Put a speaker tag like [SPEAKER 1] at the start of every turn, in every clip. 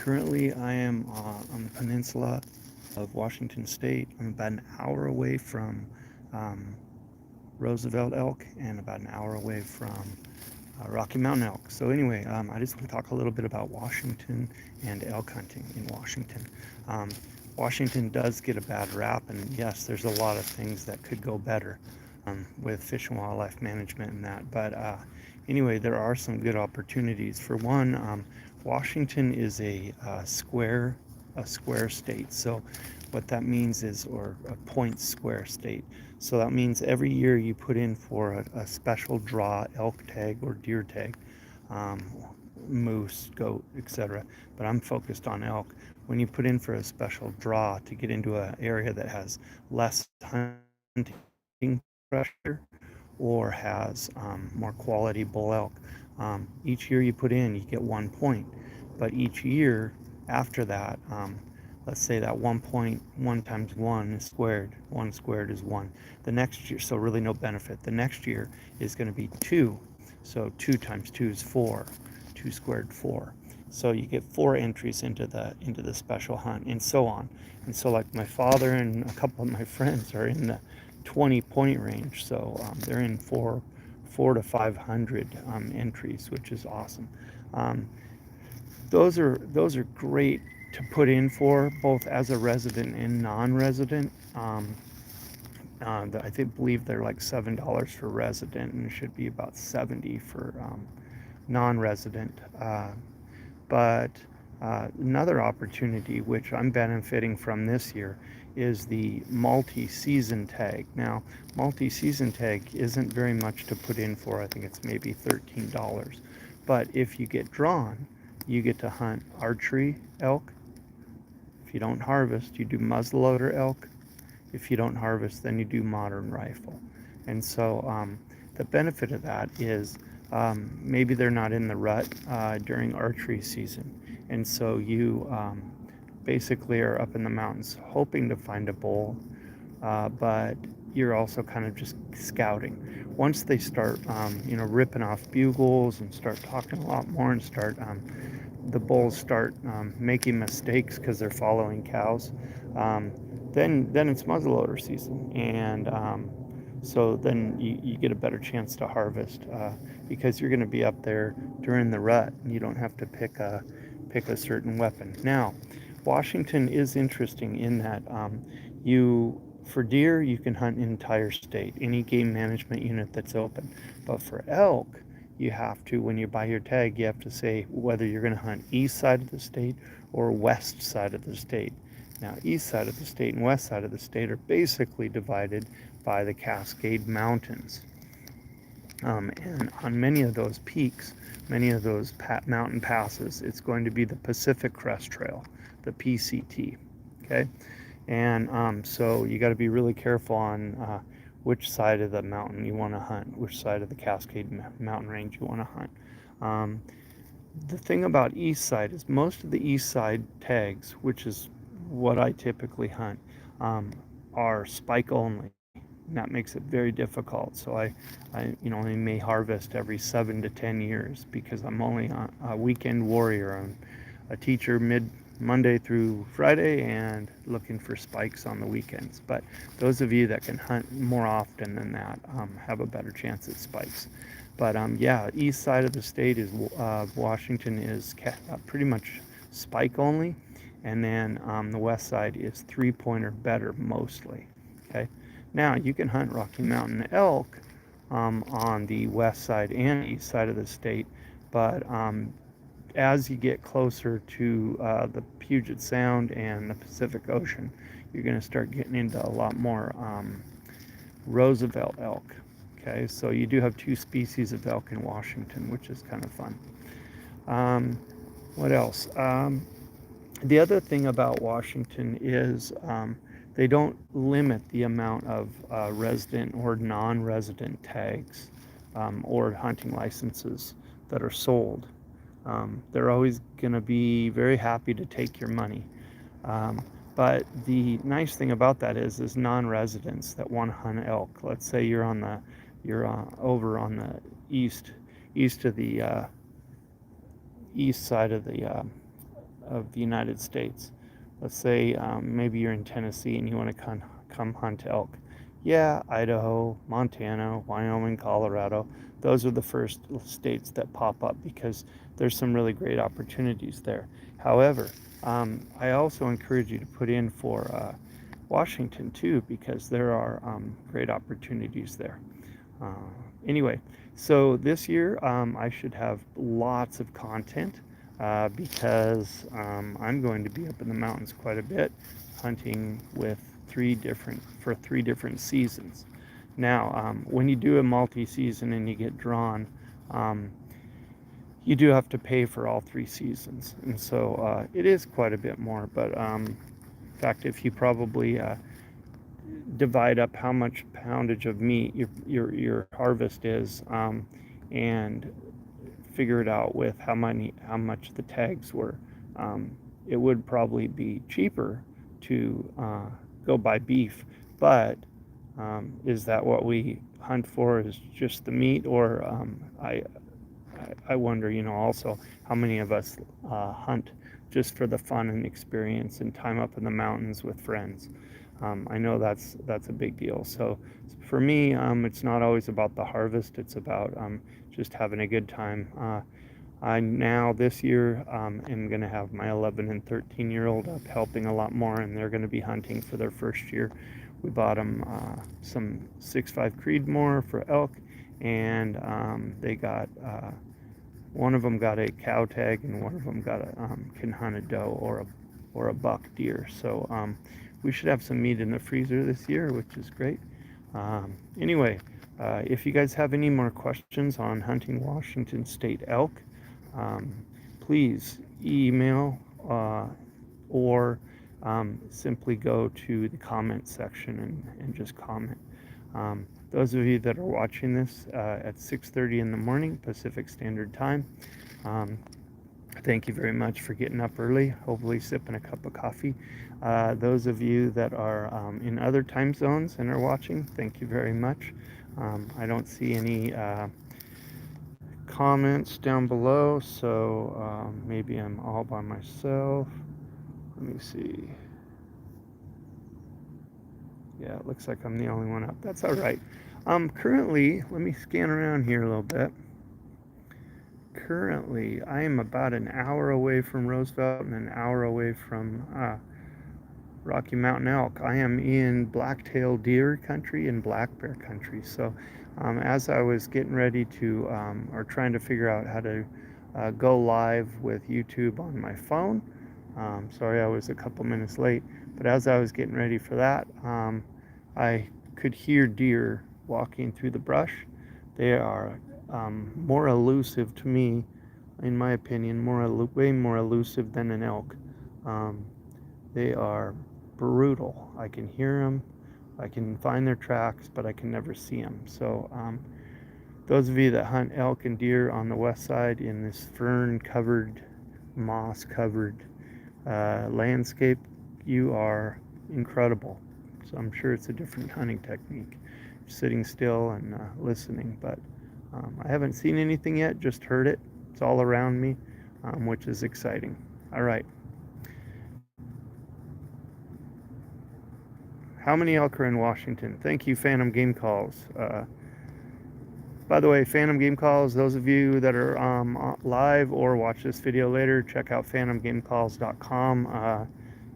[SPEAKER 1] Currently, I am on the peninsula of Washington State. I'm about an hour away from um, Roosevelt elk and about an hour away from Rocky Mountain elk. So anyway, I just want to talk a little bit about Washington and elk hunting in Washington. Um, Washington does get a bad rap, and yes, there's a lot of things that could go better with fish and wildlife management and that. But anyway, there are some good opportunities. For one, Washington is a square state. So what that means is, or a point square state. So that means every year you put in for a special draw elk tag or deer tag, um, moose, goat, etc. But I'm focused on elk. When you put in for a special draw to get into an area that has less hunting pressure or has more quality bull elk, each year you put in, you get 1 point. But each year after that, let's say that 1 point, 1 times 1 is squared. 1 squared is 1. The next year, so really no benefit. The next year is going to be 2. So 2 times 2 is 4. 2 squared, 4. So you get 4 entries into the special hunt, and so on. And so, like, my father and a couple of my friends are in the 20 point range. So they're in four to 500 entries, which is awesome. Um, those are great to put in for both as a resident and non-resident. I believe they're like $7 for resident, and it should be about 70 for non-resident. But another opportunity which I'm benefiting from this year is the multi-season tag. Now, multi-season tag isn't very much to put in for. I think it's maybe $13. But if you get drawn, you get to hunt archery elk. If you don't harvest, you do muzzleloader elk. If you don't harvest, then you do modern rifle. And so the benefit of that is maybe they're not in the rut during archery season. And so you basically are up in the mountains hoping to find a bull, but you're also kind of just scouting. Once they start, ripping off bugles and start talking a lot more and the bulls start making mistakes because they're following cows, then it's muzzleloader season, and so then you get a better chance to harvest because you're going to be up there during the rut, and you don't have to pick a certain weapon. Now, Washington is interesting in that for deer you can hunt an entire state, any game management unit that's open, but for elk you have to, when you buy your tag, you have to say whether you're going to hunt east side of the state or west side of the state. Now, east side of the state and west side of the state are basically divided by the Cascade Mountains. And on many of those peaks, many of those mountain passes, it's going to be the Pacific Crest Trail, the PCT. Okay, and so you got to be really careful on which side of the mountain you want to hunt, which side of the Cascade Mountain Range you want to hunt. Um, the thing about east side is most of the east side tags, which is what I typically hunt, are spike only. And that makes it very difficult. So I may harvest every 7 to 10 years because I'm only a weekend warrior. I'm a teacher Monday through Friday and looking for spikes on the weekends. But those of you that can hunt more often than that have a better chance at spikes. But east side of the state is Washington is pretty much spike only, and then the west side is 3 point or better mostly. Okay, now you can hunt Rocky Mountain elk on the west side and east side of the state, but as you get closer to the Puget Sound and the Pacific Ocean, you're going to start getting into a lot more Roosevelt elk. Okay, so you do have 2 species of elk in Washington, which is kind of fun. What else? The other thing about Washington is they don't limit the amount of resident or non-resident tags or hunting licenses that are sold. They're always going to be very happy to take your money. But the nice thing about that is non-residents that want to hunt elk. Let's say you're over on the east of the east side of the the United States. Let's say maybe you're in Tennessee and you want to come hunt elk. Yeah, Idaho, Montana, Wyoming, Colorado, those are the first states that pop up because there's some really great opportunities there. However, I also encourage you to put in for Washington too, because there are great opportunities there. Uh, anyway, so this year I should have lots of content because I'm going to be up in the mountains quite a bit, hunting with three different seasons. Now, when you do a multi-season and you get drawn, um, you do have to pay for all three seasons, and so it is quite a bit more. But in fact, if you probably divide up how much poundage of meat your harvest is, and figure it out with how much the tags were, it would probably be cheaper to go buy beef. But is that what we hunt for? Is just the meat, or I wonder, also how many of us hunt just for the fun and experience and time up in the mountains with friends. I know that's a big deal. So for me, it's not always about the harvest. It's about just having a good time. I now this year am going to have my 11 and 13-year-old up helping a lot more, and they're going to be hunting for their first year. We bought them some 6.5 Creedmoor for elk, and they got one of them got a cow tag, and one of them got can hunt a doe or a buck deer. So we should have some meat in the freezer this year, which is great. Anyway, if you guys have any more questions on hunting Washington State elk, please email or simply go to the comment section and just comment. Those of you that are watching this at 6:30 in the morning Pacific Standard Time, thank you very much for getting up early, hopefully sipping a cup of coffee. Those of you that are in other time zones and are watching, thank you very much. I don't see any comments down below, so maybe I'm all by myself. Let me see. Yeah, it looks like I'm the only one up. That's all right. Currently, let me scan around here a little bit. Currently, I am about an hour away from Roosevelt and an hour away from Rocky Mountain elk. I am in black-tailed deer country and black bear country. So as I was getting ready to, or trying to figure out how to go live with YouTube on my phone, sorry I was a couple minutes late, but as I was getting ready for that, I could hear deer walking through the brush. They are more elusive to me, in my opinion, way more elusive than an elk. They are brutal. I can hear them, I can find their tracks, but I can never see them. So those of you that hunt elk and deer on the west side in this fern-covered, moss-covered landscape, you are incredible. So I'm sure it's a different hunting technique, sitting still and listening. But I haven't seen anything yet, just heard it. It's all around me, which is exciting. All right. How many elk are in Washington? Thank you, Phantom Game Calls. By the way, Phantom Game Calls, those of you that are live or watch this video later, check out phantomgamecalls.com.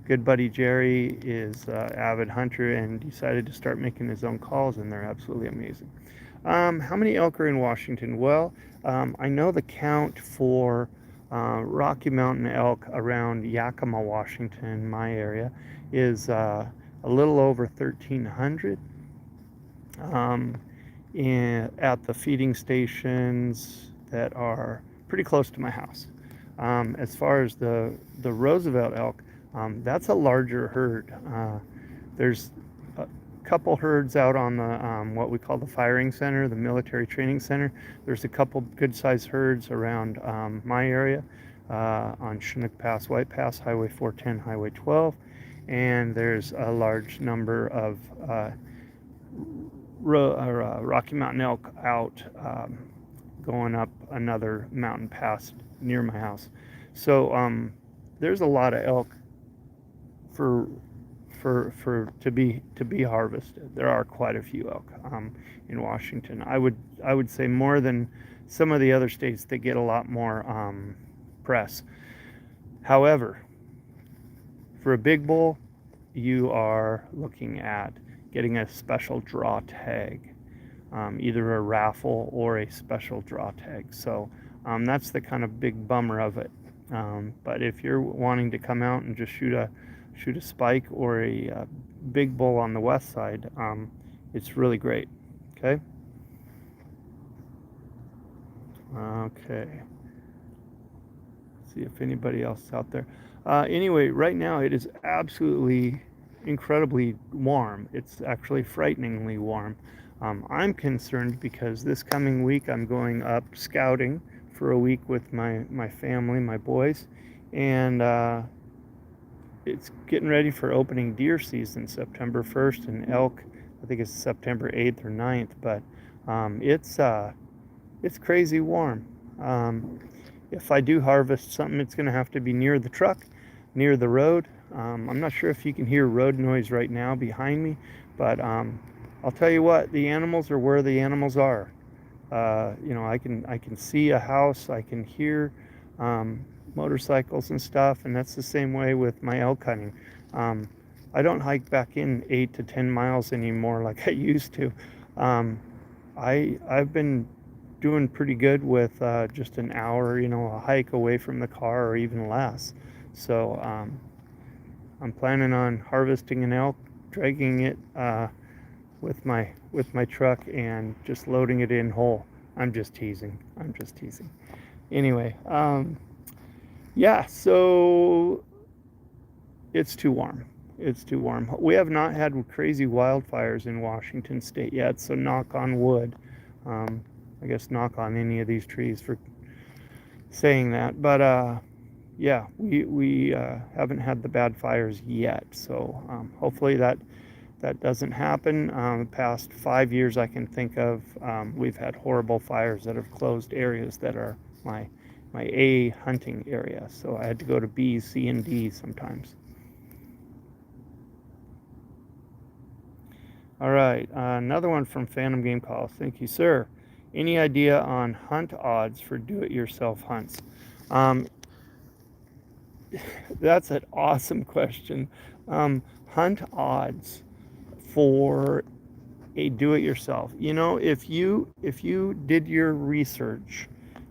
[SPEAKER 1] Good buddy Jerry is an avid hunter and decided to start making his own calls, and they're absolutely amazing. How many elk are in Washington? Well, I know the count for Rocky Mountain elk around Yakima, Washington, my area, is a little over 1,300. At the feeding stations that are pretty close to my house. As far as the Roosevelt elk, that's a larger herd. There's a couple herds out on the what we call the firing center, the military training center. There's a couple good-sized herds around my area on Chinook Pass, White Pass, Highway 410, Highway 12, and there's a large number of Rocky Mountain elk out going up another mountain pass near my house. So there's a lot of elk for to be harvested. There are quite a few elk in Washington. I would say more than some of the other states that get a lot more press. However, for a big bull, you are looking at getting a special draw tag, either a raffle or a special draw tag. So that's the kind of big bummer of it. But if you're wanting to come out and just shoot a spike or a big bull on the west side, it's really great. Okay. Okay. See if anybody else is out there. Anyway, right now it is absolutely incredibly warm. It's actually frighteningly warm. I'm concerned because this coming week I'm going up scouting for a week with my family, my boys, and it's getting ready for opening deer season, September 1st, and elk, I think it's September 8th or 9th, but it's crazy warm. If I do harvest something, it's going to have to be near the truck, near the road. I'm not sure if you can hear road noise right now behind me, but I'll tell you what, the animals are where the animals are. I can see a house, I can hear motorcycles and stuff, and that's the same way with my elk hunting. I don't hike back in 8 to 10 miles anymore like I used to. I've been doing pretty good with just an hour, a hike away from the car or even less. So I'm planning on harvesting an elk, dragging it with my truck and just loading it in whole. I'm just teasing. Anyway, yeah, so it's too warm. We have not had crazy wildfires in Washington state yet, so knock on wood. I guess knock on any of these trees for saying that. But yeah, we haven't had the bad fires yet. So hopefully that doesn't happen. The past 5 years I can think of, we've had horrible fires that have closed areas that are my A hunting area. So I had to go to B, C, and D sometimes. All right, another one from Phantom Game Calls. Thank you, sir. Any idea on hunt odds for do-it-yourself hunts? That's an awesome question. Hunt odds for a do-it-yourself. If you did your research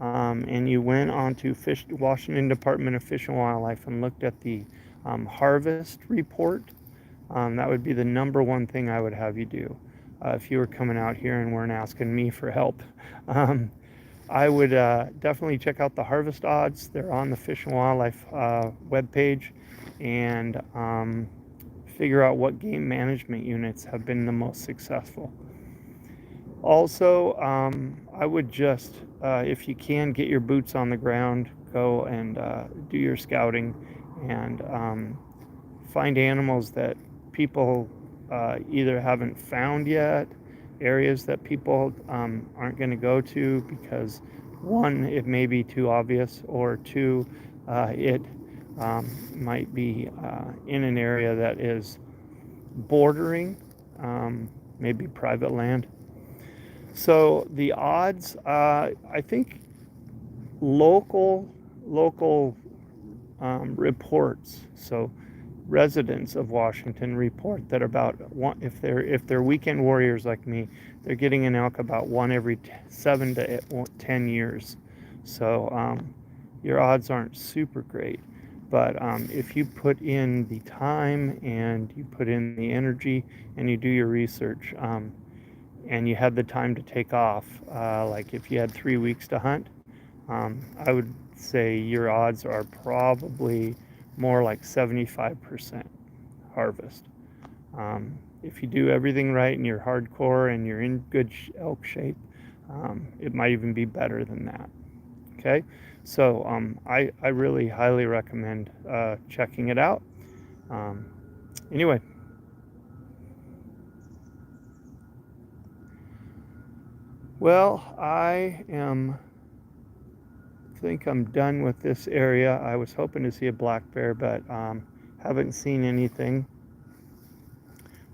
[SPEAKER 1] and you went onto Washington Department of Fish and Wildlife and looked at the harvest report, that would be the number one thing I would have you do if you were coming out here and weren't asking me for help. I would definitely check out the harvest odds. They're on the Fish and Wildlife webpage, and figure out what game management units have been the most successful. Also, I would just, if you can, get your boots on the ground, go and do your scouting, and find animals that people either haven't found yet, areas that people aren't going to go to because, one, it may be too obvious, or two, it might be in an area that is bordering maybe private land. So the odds, I think local reports, so residents of Washington report that about one, if they're weekend warriors like me, they're getting an elk about one every 7 to 10 years. So your odds aren't super great, but if you put in the time and you put in the energy and you do your research, and you had the time to take off, like if you had 3 weeks to hunt, I would say your odds are probably more like 75% harvest. If you do everything right and you're hardcore and you're in good elk shape, it might even be better than that. Okay, so I really highly recommend checking it out. Anyway, well, I am think I'm done with this area. I was hoping to see a black bear, but haven't seen anything.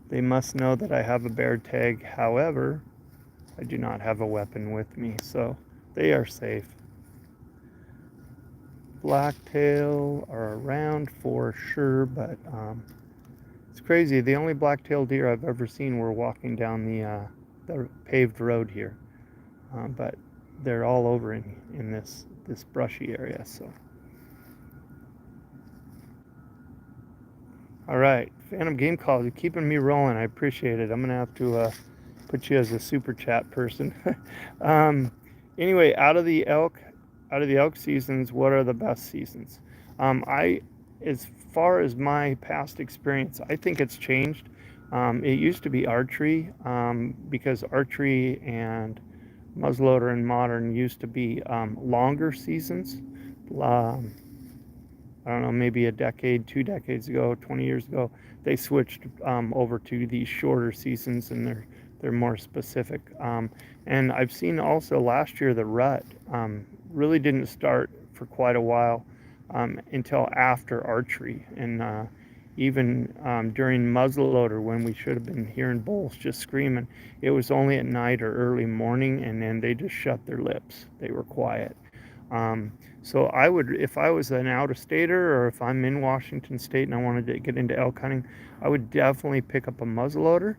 [SPEAKER 1] They must know that I have a bear tag. However, I do not have a weapon with me, so they are safe. Blacktail are around for sure, but it's crazy. The only black-tailed deer I've ever seen were walking down the paved road here, but they're all over in this brushy area. So, all right, Phantom Game Calls, you're keeping me rolling. I appreciate it. I'm gonna have to put you as a super chat person. Anyway, out of the elk seasons, what are the best seasons? As far as my past experience, I think it's changed. It used to be archery, because archery and muzzleloader and modern used to be longer seasons. I don't know, maybe a decade, 2 decades ago, 20 years ago, they switched over to these shorter seasons, and they're more specific. And I've seen also last year the rut really didn't start for quite a while until after archery, and even during muzzleloader, when we should have been hearing bulls just screaming, it was only at night or early morning, and then they just shut their lips. They were quiet. So I would, if I was an out-of-stater, or if I'm in Washington State and I wanted to get into elk hunting, I would definitely pick up a muzzleloader.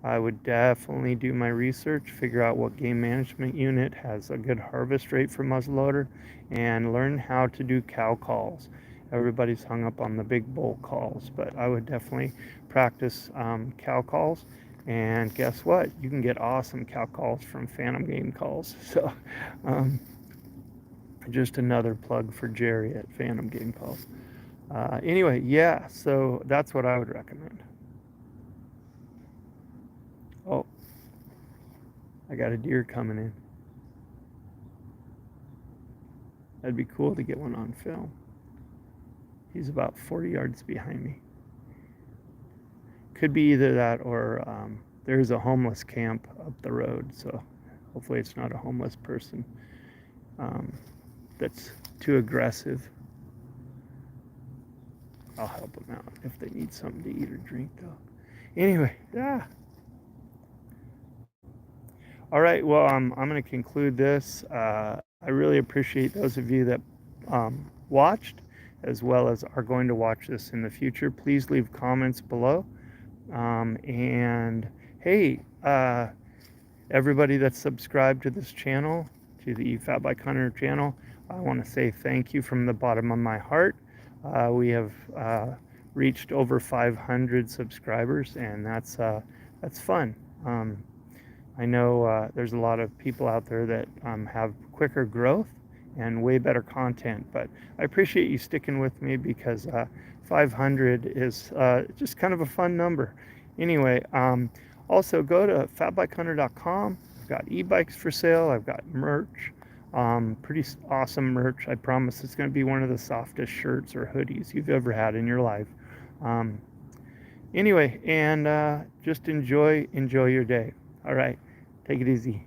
[SPEAKER 1] I would definitely do my research, figure out what game management unit has a good harvest rate for muzzleloader, and learn how to do cow calls. Everybody's hung up on the big bull calls, but I would definitely practice cow calls. And guess what? You can get awesome cow calls from Phantom Game Calls. So, just another plug for Jerry at Phantom Game Calls. Anyway, yeah, so that's what I would recommend. Oh, I got a deer coming in. That'd be cool to get one on film. He's about 40 yards behind me. Could be either that or there's a homeless camp up the road, so hopefully it's not a homeless person that's too aggressive. I'll help them out if they need something to eat or drink, though. Anyway, all right, well, I'm going to conclude this. I really appreciate those of you that watched, as well as are going to watch this in the future. Please leave comments below. And hey, everybody that's subscribed to this channel, to the Fat Bike Hunter channel, I want to say thank you from the bottom of my heart. We have reached over 500 subscribers, and that's fun. I know there's a lot of people out there that have quicker growth and way better content, but I appreciate you sticking with me, because 500 is just kind of a fun number. Anyway, also go to fatbikehunter.com. I've got e-bikes for sale. I've got merch, pretty awesome merch. I promise it's going to be one of the softest shirts or hoodies you've ever had in your life. Anyway, and just enjoy your day. All right, take it easy.